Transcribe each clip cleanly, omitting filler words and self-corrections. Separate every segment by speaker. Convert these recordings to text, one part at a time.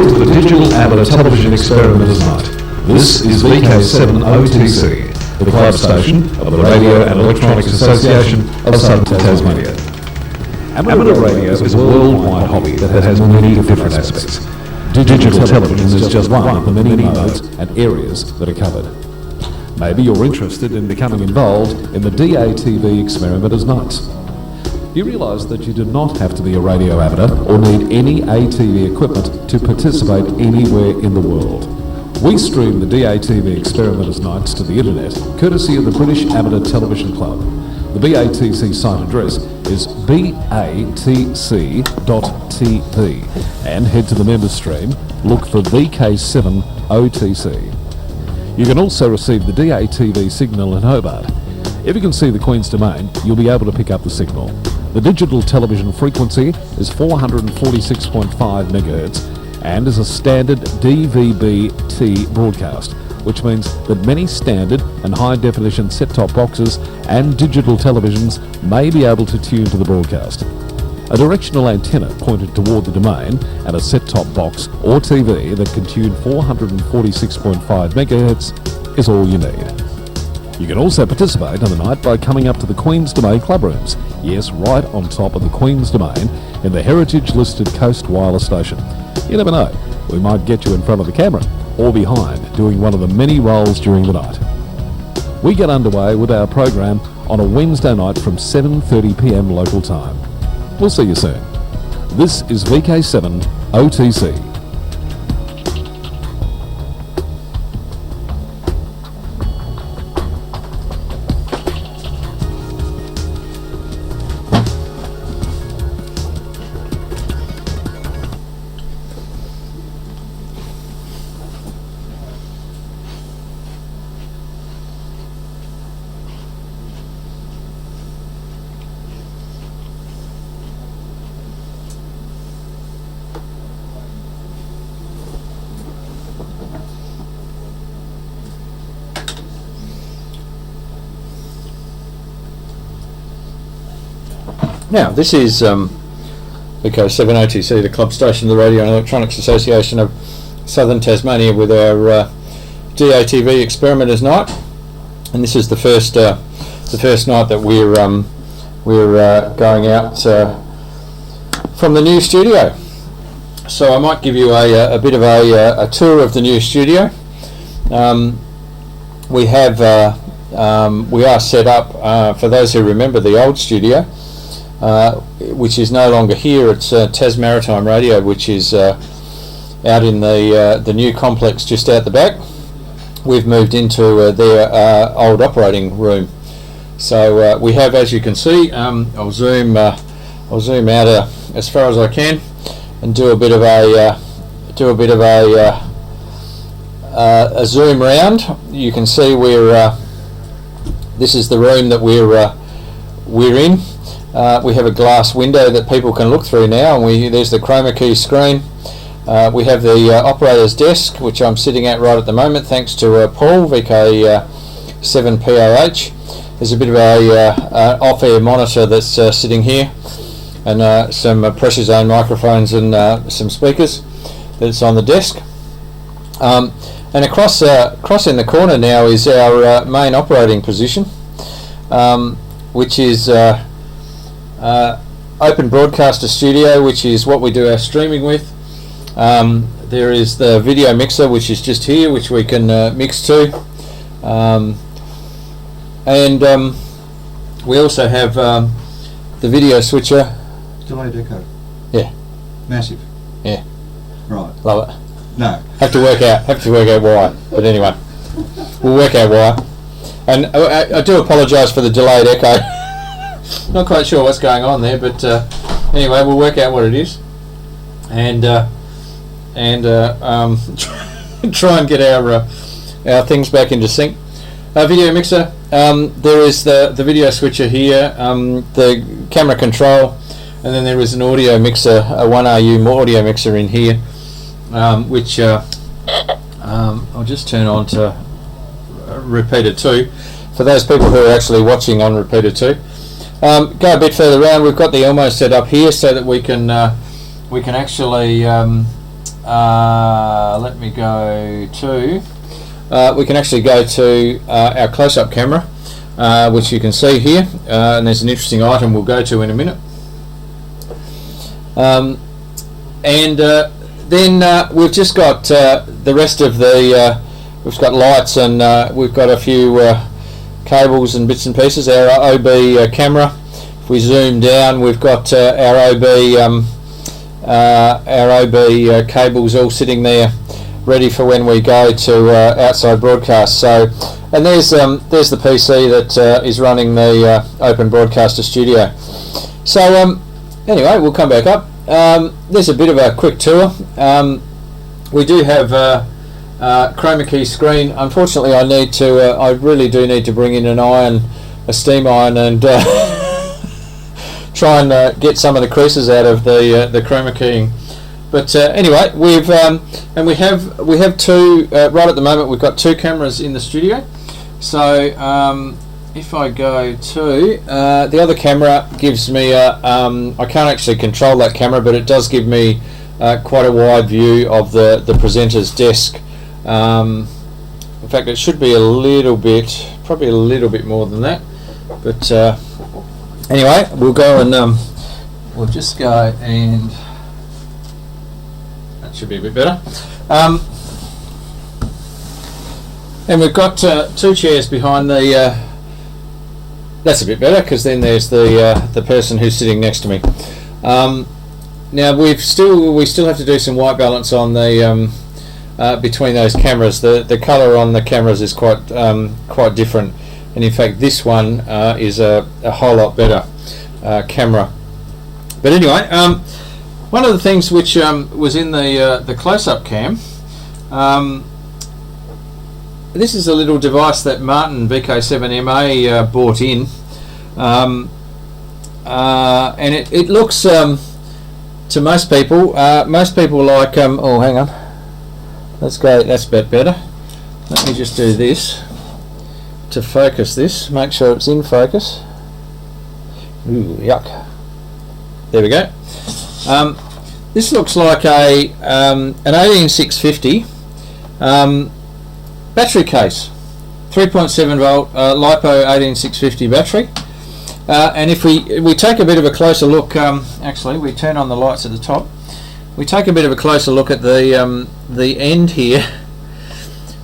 Speaker 1: Welcome to the Digital Amateur Television Experimenters Night. This is VK7 OTC, the club station of the Radio and Electronics Association of Southern Tasmania. Amateur radio is a worldwide hobby that has many different aspects. Digital television is just one of the many modes and areas that are covered. Maybe you're interested in becoming involved in the DATV Experimenters Nights. You realise that you do not have to be a radio amateur or need any ATV equipment to participate anywhere in the world. We stream the DATV Experimenters Nights to the internet, courtesy of the British Amateur Television Club. The BATC site address is batc.tv and head to the members stream, look for VK7 OTC. You can also receive the DATV signal in Hobart. If you can see the Queen's Domain, you'll be able to pick up the signal. The digital television frequency is 446.5 MHz and is a standard DVB-T broadcast, which means that many standard and high-definition set-top boxes and digital televisions may be able to tune to the broadcast. A directional antenna pointed toward the domain and a set-top box or TV that can tune 446.5 MHz is all you need. You can also participate on the night by coming up to the Queen's Domain club rooms. Yes, right on top of the Queen's Domain in the heritage-listed Coast Wireless Station. You never know, we might get you in front of the camera or behind doing one of the many roles during the night. We get underway with our program on a Wednesday night from 7:30 p.m. local time. We'll see you soon. This is VK7 OTC.
Speaker 2: Now, this is VK7 OTC, the club station of the Radio and Electronics Association of Southern Tasmania, with our DATV Experimenters Night, and this is the first night that we're going out from the new studio. So I might give you a bit of a tour of the new studio. We are set up for those who remember the old studio. Which is no longer here. It's Tas Maritime Radio, which is out in the new complex just out the back. We've moved into their old operating room. So we have, as you can see, I'll zoom out as far as I can and do a bit of a zoom round. You can see this is the room that we're in. We have a glass window that people can look through now, and there's the chroma key screen. We have the operator's desk, which I'm sitting at right at the moment, thanks to Paul, VK7POH. There's a bit of an off-air monitor that's sitting here, and some pressure zone microphones and some speakers that's on the desk. And across in the corner now is our main operating position, which is Open Broadcaster Studio, which is what we do our streaming with. There is the video mixer, which is just here, which we can mix to, and we also have the video switcher.
Speaker 3: Delayed echo.
Speaker 2: Yeah.
Speaker 3: Massive.
Speaker 2: Yeah.
Speaker 3: Right.
Speaker 2: Love it.
Speaker 3: No.
Speaker 2: Have to work out why, but anyway, we'll work out why. And I do apologise for the delayed echo. Not quite sure what's going on there, but anyway, we'll work out what it is, and try and get our things back into sync. Video mixer. There is the video switcher here, the camera control, and then there is an audio mixer, a 1RU audio mixer in here, which I'll just turn on to repeater 2 for those people who are actually watching on repeater 2. Go a bit further around. We've got the Elmo set up here so that we can actually let me go to, we can actually go to our close-up camera, which you can see here, and there's an interesting item we'll go to in a minute. Then we've just got the rest of the, we've got lights, and we've got a few cables and bits and pieces. Our OB camera, if we zoom down, we've got our OB cables all sitting there ready for when we go to outside broadcast. So, and there's the PC that is running the Open Broadcaster Studio. So anyway, we'll come back up. There's a bit of a quick tour. We do have a chroma key screen. Unfortunately, I really do need to bring in a steam iron, and try and get some of the creases out of the chroma keying. But anyway, we have two right at the moment. We've got two cameras in the studio. So if I go to the other camera, gives me I can't actually control that camera, but it does give me quite a wide view of the presenter's desk. In fact, it should be a little bit, probably a little bit more than that. But anyway, we'll go and we'll just go, and that should be a bit better. And we've got two chairs behind the. That's a bit better, because then there's the person who's sitting next to me. Now we still have to do some white balance on the between those cameras. The colour on the cameras is quite different, and in fact this one is a whole lot better camera. But anyway, one of the things which was in the close-up cam. This is a little device that Martin VK7MA bought in, and it looks to most people like oh, hang on, that's great, that's a bit better. Let me just do this to focus this, make sure it's in focus. Ooh, yuck. There we go. This looks like an 18650 battery case, 3.7 volt LiPo 18650 battery, and if we take a bit of a closer look, actually we turn on the lights at the top, we take a bit of a closer look at the end here,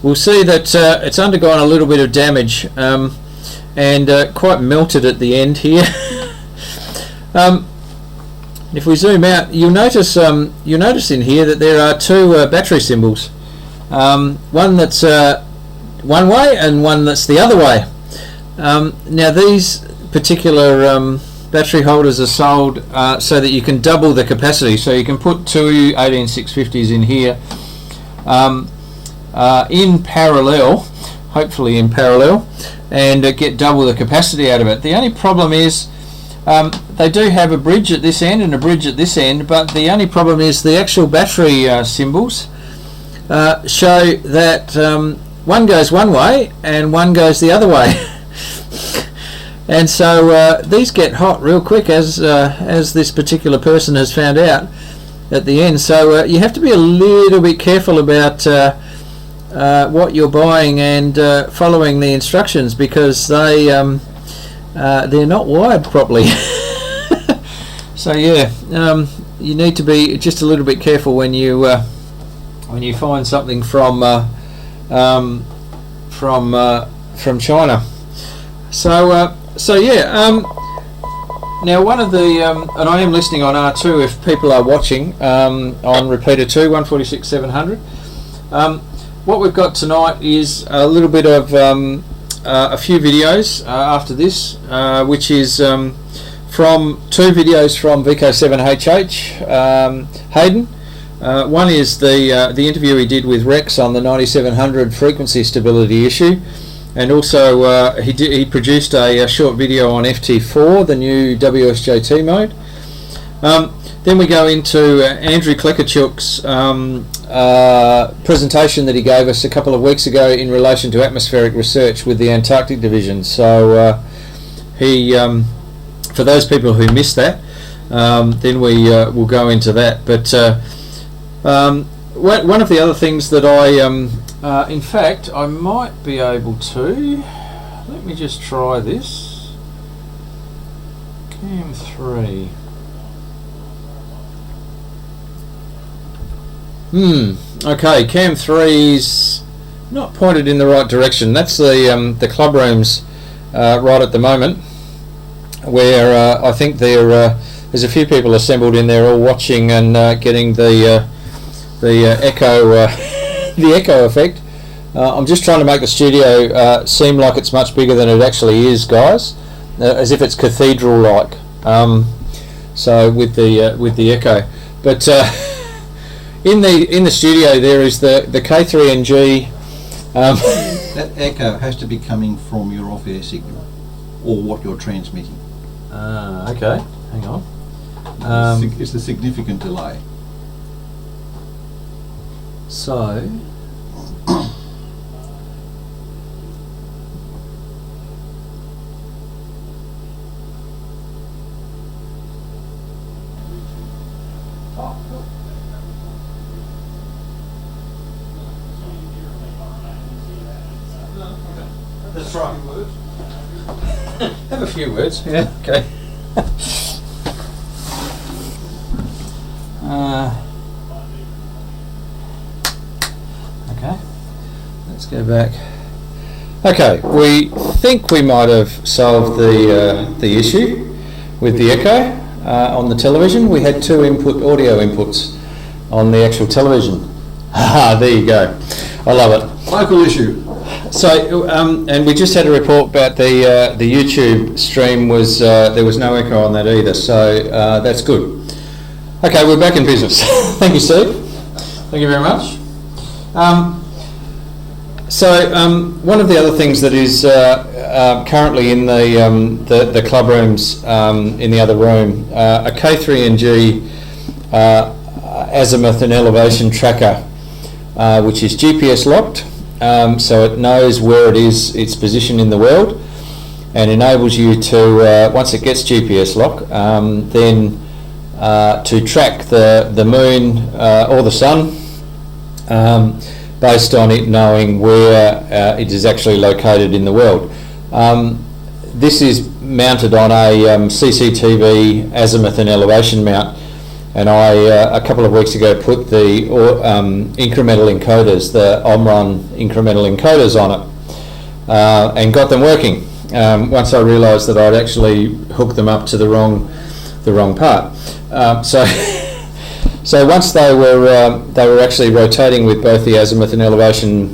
Speaker 2: we'll see that it's undergone a little bit of damage, and quite melted at the end here. If we zoom out, you'll notice in here that there are two battery symbols. One that's one way and one that's the other way. Now these particular battery holders are sold so that you can double the capacity, so you can put two 18650s in here in parallel, hopefully in parallel, and get double the capacity out of it. The only problem is they do have a bridge at this end and a bridge at this end, but the only problem is the actual battery symbols show that one goes one way and one goes the other way. And so these get hot real quick, as this particular person has found out at the end. So you have to be a little bit careful about what you're buying and following the instructions, because they're not wired properly. So yeah, you need to be just a little bit careful when you find something from China. So yeah. Now one of the and I am listening on R2 if people are watching on repeater 2 146/700. What we've got tonight is a little bit of a few videos after this, which is from two videos from VK7HH Hayden. One is the interview he did with Rex on the 9700 frequency stability issue, and also he produced a short video on FT4, the new WSJT mode. Then we go into Andrew Klekachuk's presentation that he gave us a couple of weeks ago in relation to atmospheric research with the Antarctic Division. So he, for those people who missed that, then we will go into that. But one of the other things that in fact, I might be able to. Let me just try this. Cam 3. Okay, Cam 3's not pointed in the right direction. That's the club rooms right at the moment, where I think there's a few people assembled in there, all watching and getting the echo the echo effect. I'm just trying to make the studio seem like it's much bigger than it actually is, guys, as if it's cathedral-like. So with the echo, but in the studio there is the K3NG.
Speaker 3: That echo has to be coming from your off-air signal, or what you're transmitting.
Speaker 2: Okay, hang on.
Speaker 3: It's a significant delay.
Speaker 2: So.
Speaker 3: That's right.
Speaker 2: Have a few words. Yeah. Okay. Okay. Let's go back. Okay. We think we might have solved the issue with the echo on the television. We had two audio inputs on the actual television. There you go. I love it.
Speaker 3: Local issue.
Speaker 2: So, and we just had a report about the YouTube stream was there was no echo on that either, so that's good. Okay, we're back in business. Thank you, Steve. Thank you very much. One of the other things that is currently in the club rooms in the other room, a K3NG azimuth and elevation tracker, which is GPS locked. So it knows where it is, its position in the world, and enables you to, once it gets GPS lock, then to track the moon or the sun based on it knowing where it is actually located in the world. This is mounted on a CCTV azimuth and elevation mount, and I a couple of weeks ago put the incremental encoders, the Omron incremental encoders on it, and got them working. Once I realised that I'd actually hooked them up to the wrong part. So once they were actually rotating with both the azimuth and elevation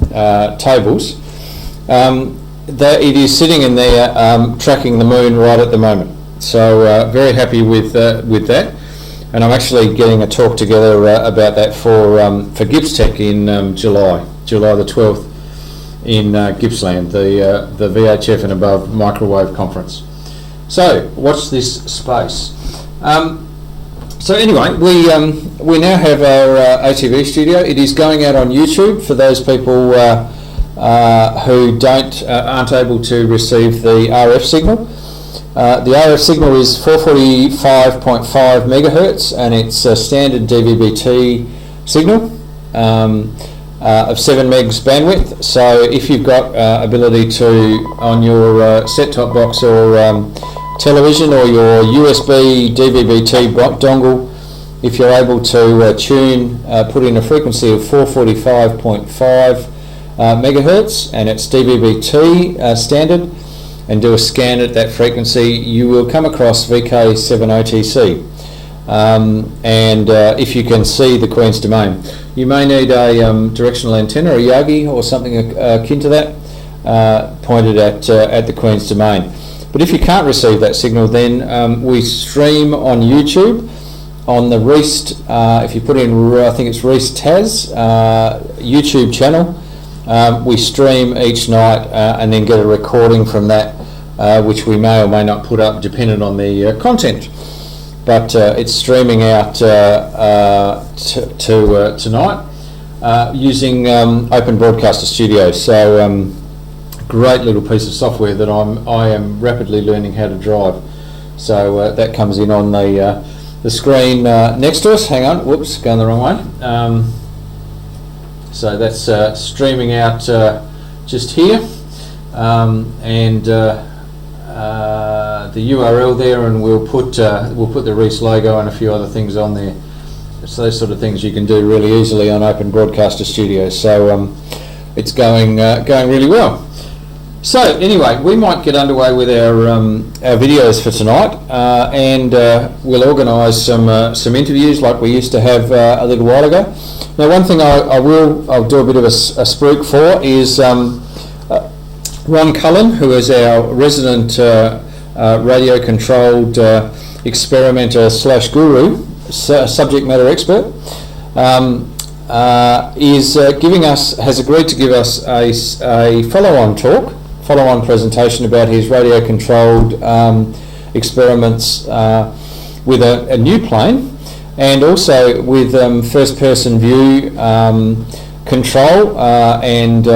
Speaker 2: tables, it is sitting in there tracking the moon right at the moment. So very happy with that. And I'm actually getting a talk together about that for Gippstech in July the 12th in Gippsland, the VHF and above microwave conference. So watch this space. So anyway, we now have our ATV studio. It is going out on YouTube for those people who aren't able to receive the RF signal. The RF signal is 445.5 megahertz, and it's a standard DVB-T signal of 7 megs bandwidth. So if you've got ability to, on your set-top box or television or your USB DVB-T dongle, if you're able to put in a frequency of 445.5 megahertz, and it's DVB-T standard, and do a scan at that frequency, you will come across VK7OTC. And if you can see the Queen's Domain, you may need a directional antenna, a Yagi or something akin to that, pointed at the Queen's Domain. But if you can't receive that signal, then we stream on YouTube on the REAST, if you put in, I think it's REAST TAS YouTube channel. We stream each night and then get a recording from that, which we may or may not put up depending on the content. But it's streaming out tonight using Open Broadcaster Studio. So great little piece of software that I am rapidly learning how to drive. So that comes in on the screen next to us. Hang on, whoops, going the wrong way. So that's streaming out just here, and the URL there, and we'll put the REAST logo and a few other things on there. It's those sort of things you can do really easily on Open Broadcaster Studio. So it's going really well. So anyway, we might get underway with our videos for tonight, and we'll organise some interviews like we used to have a little while ago. Now, one thing I'll do a bit of a spruik for is Ron Cullen, who is our resident radio-controlled experimenter / guru, subject matter expert, has agreed to give us a follow-on presentation about his radio-controlled experiments with a new plane, and also with first-person view control and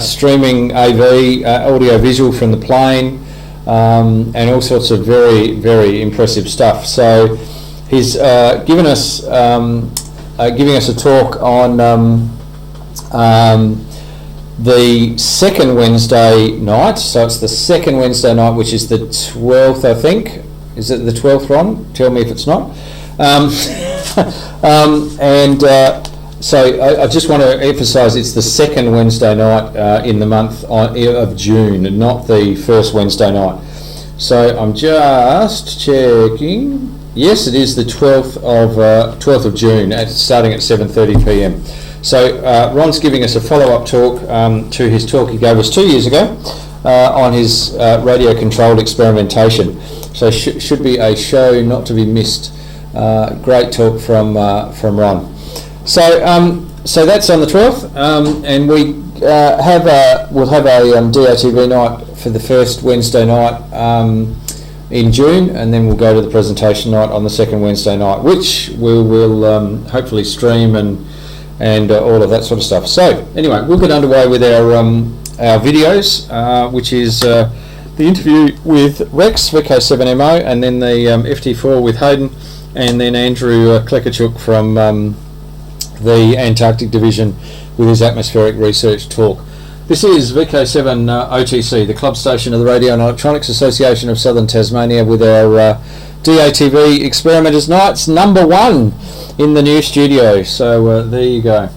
Speaker 2: streaming AV, audio-visual from the plane, and all sorts of very, very impressive stuff. So he's giving us a talk on the second Wednesday night. So it's the second Wednesday night, which is the 12th, I think. Is it the 12th, Ron? Tell me if it's not. So I just want to emphasise it's the second Wednesday night in the month of June, and not the first Wednesday night. So I'm just checking. Yes, it is the 12th of June, starting at 7:30 p.m. So Ron's giving us a follow-up talk to his talk he gave us 2 years ago on his radio-controlled experimentation. So should be a show not to be missed. Great talk from Ron. So that's on the 12th, and we'll have a DATV night for the first Wednesday night in June, and then we'll go to the presentation night on the second Wednesday night, which we will hopefully stream and all of that sort of stuff. So anyway, we'll get underway with our videos, which is the interview with Rex, VK7MO, and then the FT4 with Hayden, and then Andrew Klekachuk from the Antarctic Division with his atmospheric research talk. This is VK7 OTC, the club station of the Radio and Electronics Association of Southern Tasmania, with our DATV Experimenters Nights #1 in the new studio. So there you go.